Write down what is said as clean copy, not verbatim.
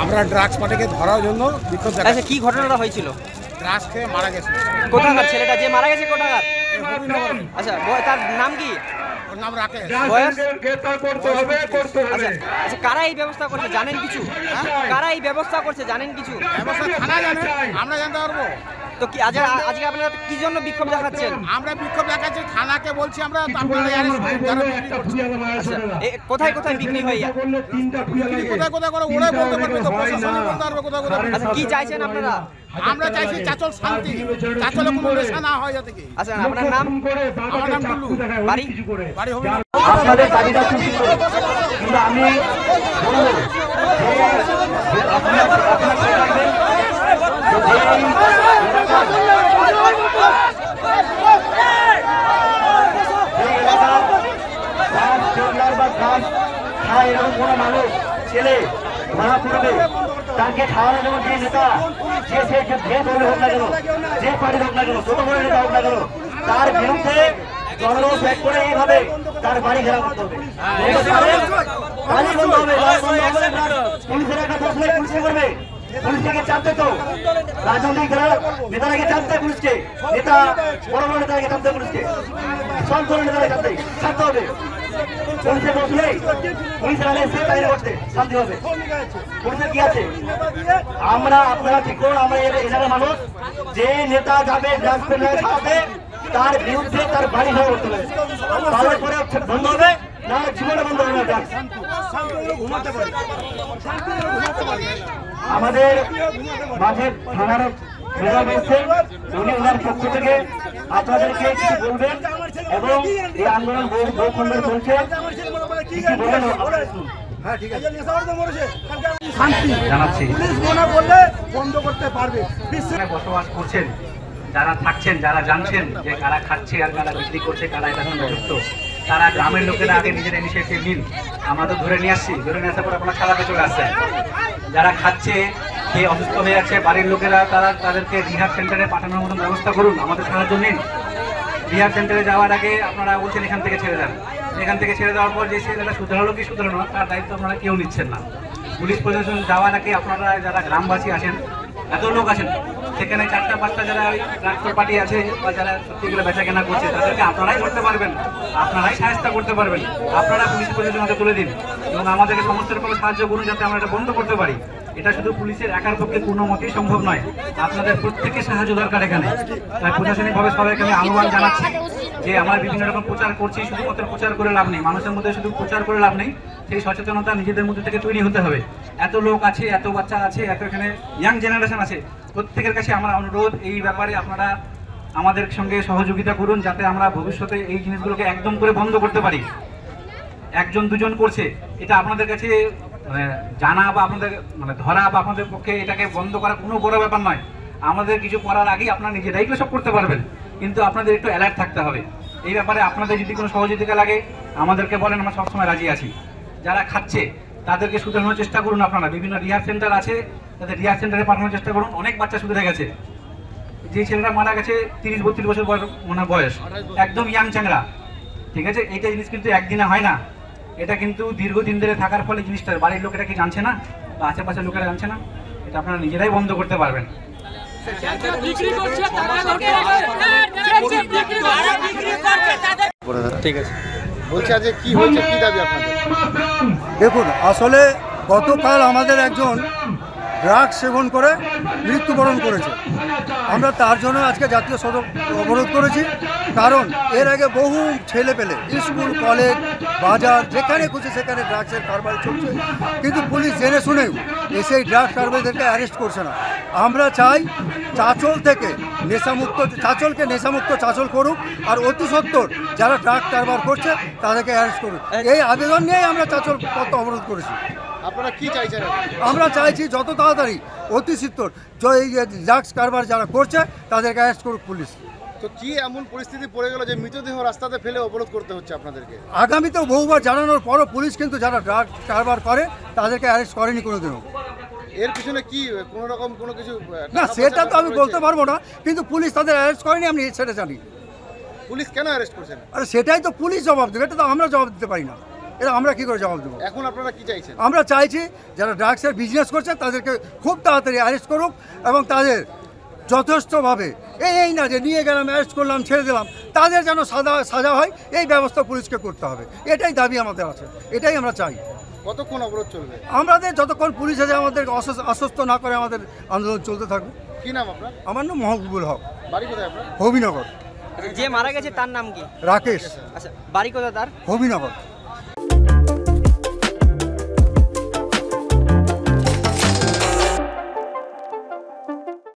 আমরা ড্রাগস পার্টিকে ধরার জন্য বিক্ষোভ দেখাচ্ছি। আচ্ছা, কি ঘটনাটা হয়েছিল? ড্রাগস খেয়ে মারা গেছে। কোথাকার ছেলেটা যে মারা গেছে? কোথাকার? আচ্ছা, তার নাম কি? ওর নাম রাকেশ। বয়স? আচ্ছা, কারা এই ব্যবস্থা করছে জানেন কিছু? কারা এই ব্যবস্থা করছে জানেন কিছু? ব্যবস্থা থানা জানে, আমরা জানতে পারবো। তো কি আজকে আপনারা কি জন্য বিক্ষোভ দেখাচ্ছেন? আমরা বিক্ষোভ দেখাচ্ছি, থানাকে বলছি আমরা কোথায় কোথায় বিক্রি হয়? কোথায় কোথায় করে ওরাই বলতে পারবে, তো প্রশাসন বলতে পারবে কোথায় কোথায়। আচ্ছা, কি চাইছেন আপনারা? আমরা চাইছি চাচল শান্তি, চাচলে কোনো নেশা না হয় যাতে কি। আচ্ছা, আপনার নাম? আমার নাম টুলু। বাড়ি? বাড়ি হবে না। আপনাদের দাবিটা কিন্তু আমি এরকম কোনো মানুষ ছেলে ধরা পড়বে, তাকে খাওয়ানো যেমন যে নেতা যে দলের হোক না কেন, যে পার্টির হোক না কেন, ছোট বড় নেতা হোক না কেন, তার বিরুদ্ধে জনরোষ ব্যাগ করে এইভাবে তার বাড়ি ঘেরা করতে হবে, বাড়ি বন্ধ হবে, পুলিশের একটা দোষ নেই, পুলিশে করবে, পুলিশকে চাপতে তো রাজনৈতিক নেতারাকে চাপতে, পুলিশকে নেতা বড় বড় নেতাকে চাপতে, পুলিশকে সব ধরনের নেতারা চাপতে ছাড়তে হবে। পুলিশের দোষ নেই, পুলিশের আগে সে বাইরে করতে শান্তি হবে। পুলিশের কি আছে? আমরা আপনারা ঠিক করুন, আমরা এলাকার মানুষ যে নেতা যাবে খাওয়াতে তার বিরুদ্ধে তার বাড়ি ঘেরা করতে হবে, তাহলে পরে বন্ধ হবে, না জীবনে বন্ধ হবে না। আমাদের মাঝে থানার মেজর এসেছেন, উনি ওনার পক্ষ থেকে আপনাদেরকে কিছু বলবেন এবং এই আন্দোলন বহু খণ্ডন চলছে, কিছু বলেন। জানাচ্ছি বন্ধ করতে পারবে। বসবাস করছেন যারা, থাকছেন যারা, জানছেন যে কারা খাচ্ছে আর কারা বিক্রি করছে, কারা এটা সঙ্গে যুক্ত, তারা গ্রামের লোকেরা আগে নিজের ইনিশিয়েটিভ নিন। আমরা তো ধরে নিয়ে আসছি, ধরে নিয়ে আসার পর আপনারা খেলাতে চলে আসছেন। যারা খাচ্ছে, খেয়ে অসুস্থ হয়ে যাচ্ছে, বাড়ির লোকেরা তারা তাদেরকে রিহাব সেন্টারে পাঠানোর মতন ব্যবস্থা করুন, আমাদের সাহায্য নিন। রিহাব সেন্টারে যাওয়ার আগে আপনারা বলছেন এখান থেকে ছেড়ে দেন, এখান থেকে ছেড়ে দেওয়ার পর যে ছেলেটা শুধরালো কি শুধরালো না তার দায়িত্ব আপনারা কেউ নিচ্ছেন না। পুলিশ প্রশাসন যাওয়ার আগে আপনারা যারা গ্রামবাসী আছেন, এত লোক আছেন, সেখানে 4টা-5টা যারা ট্রাক্টর পার্টি আছে বা যারা সত্যিগুলো বেচা কেনা করছে, তাদেরকে আপনারাই করতে পারবেন, আপনারাই সাহায্য করতে পারবেন। আপনারা পুলিশ প্রশাসনকে তুলে দিন এবং আমাদেরকে সমস্ত রকম সাহায্য করুন যাতে আমরা এটা বন্ধ করতে পারি। এটা শুধু পুলিশের একার পক্ষে কোনো মতেই সম্ভব নয়, আপনাদের প্রত্যেকের সাহায্য দরকার এখানে। তাই প্রশাসনিকভাবে সবাইকে আমি আহ্বান জানাচ্ছি যে আমরা বিভিন্ন রকম প্রচার করছি, শুধুমাত্র প্রচার করে লাভ নেই, মানুষের মধ্যে শুধু প্রচার করে লাভ নেই, সেই সচেতনতা নিজেদের মধ্যে থেকে তৈরি হতে হবে। এত লোক আছে, এত বাচ্চা আছে, এত এখানে ইয়াং জেনারেশন আছে, প্রত্যেকের কাছে আমার অনুরোধ এই ব্যাপারে আপনারা আমাদের সঙ্গে সহযোগিতা করুন যাতে আমরা ভবিষ্যতে এই জিনিসগুলোকে একদম করে বন্ধ করতে পারি। একজন দুজন করছে এটা আপনাদের কাছে জানা বা আপনাদের ধরা বা আপনাদের পক্ষে এটাকে বন্ধ করা কোনো বড় ব্যাপার নয়। আমাদের কিছু করার আগেই আপনারা নিজেরাই সব করতে পারবেন, কিন্তু আপনাদের একটু অ্যালার্ট থাকতে হবে এই ব্যাপারে। আপনাদের যদি কোনো সহযোগিতা লাগে আমাদেরকে বলেন, আমরা সবসময় রাজি আছি। যারা খাচ্ছে তাদেরকে শুধরানোর চেষ্টা করুন, আপনারা বিভিন্ন রিহাব সেন্টার আছে, তাদের রিহাব সেন্টারে পাঠানোর চেষ্টা করুন। অনেক বাচ্চা শুধরে গেছে, যে ছেলেরা মারা গেছে 30-32 বছর বয়স, একদম ইয়াং চ্যাংরা, ঠিক আছে। এইটা জিনিস কিন্তু একদিনে হয় না, এটা কিন্তু দীর্ঘদিন ধরে থাকার ফলে জিনিসটা বাড়ির লোকেরা কি জানছে না বা আশেপাশের লোকেরা জানছে না, এটা আপনারা নিজেরাই বন্ধ করতে পারবেন। ঠিক আছে, বলছি আজ কি হয়েছে, কি দাবি আপনাদের? দেখুন, আসলে গতকাল আমাদের একজন ড্রাগস সেবন করে মৃত্যুবরণ করেছে। আমরা তার জন্য আজকে জাতীয় সড়ক অবরোধ করেছি, কারণ এর আগে বহু ছেলে পেলে স্কুল, কলেজ, বাজার যেখানে খুশি সেখানে ড্রাগসের কারবার চলছে, কিন্তু পুলিশ জেনে শুনেও এসে এই ড্রাগস কারবারিদেরকে অ্যারেস্ট করছে না। আমরা চাই চাঁচল থেকে নেশামুক্ত, চাঁচলকে নেশামুক্ত চাঁচল করুক, আর অতি সত্বর যারা ড্রাগস কারবার করছে তাদেরকে অ্যারেস্ট করুক। এই আবেদন নিয়েই আমরা চাঁচল পথ অবরোধ করেছি। আপনারা কি চাইছেন? আমরা চাইছি যত তাড়াতাড়ি অতি সত্বর এই ড্রাগস কারবার যারা করছে তাদেরকে অ্যারেস্ট করুক পুলিশ। তো কি এমন পরিস্থিতি পড়ে গেল যে মৃতদেহ রাস্তাতে ফেলে অবরোধ করতে হচ্ছে আপনাদেরকে? আগামীতেও বহুবার জানানোর পরও পুলিশ কিন্তু যারা ড্রাগস কারবার করে তাদেরকে অ্যারেস্ট করেনি কোনোদিনও। এর পিছনে কি কোনো রকম কোনো কিছু না, সেটা তো আমি বলতে পারবো না, কিন্তু পুলিশ তাদের অ্যারেস্ট করেনি, আমি সেটা জানি। পুলিশ কেন অ্যারেস্ট করছে না? আরে সেটাই তো পুলিশ জবাব দেবে, এটা তো আমরা জবাব দিতে পারি না। এটা আমরা কি করে জবাব দেবো? এখন আপনারা কি চাইছেন? আমরা চাইছি যারা ড্রাগসের বিজনেস করছে তাদেরকে খুব তাড়াতাড়ি অ্যারেস্ট করুক এবং তাদের যথেষ্টভাবে এই না যে নিয়ে গেলাম অ্যারেস্ট করলাম ছেড়ে দিলাম, তাদের যেন সাজা হয় এই ব্যবস্থা পুলিশকে করতে হবে। এটাই দাবি আমাদের আছে, এটাই আমরা চাই। কতক্ষণ অবরোধ চলবে? আমাদের যতক্ষণ পুলিশ এসে আমাদের আশ্বস্ত না করে আমাদের আন্দোলন চলতে থাকবে। কি নাম আপনার? আমার নাম মহবুবুল হক, বাড়ি কোথায় আপনার? হবিনগর। আচ্ছা, যে মারা গেছে তার নাম কি? রাকেশ, আচ্ছা, বাড়ি কোথায় তার? হবিনগর।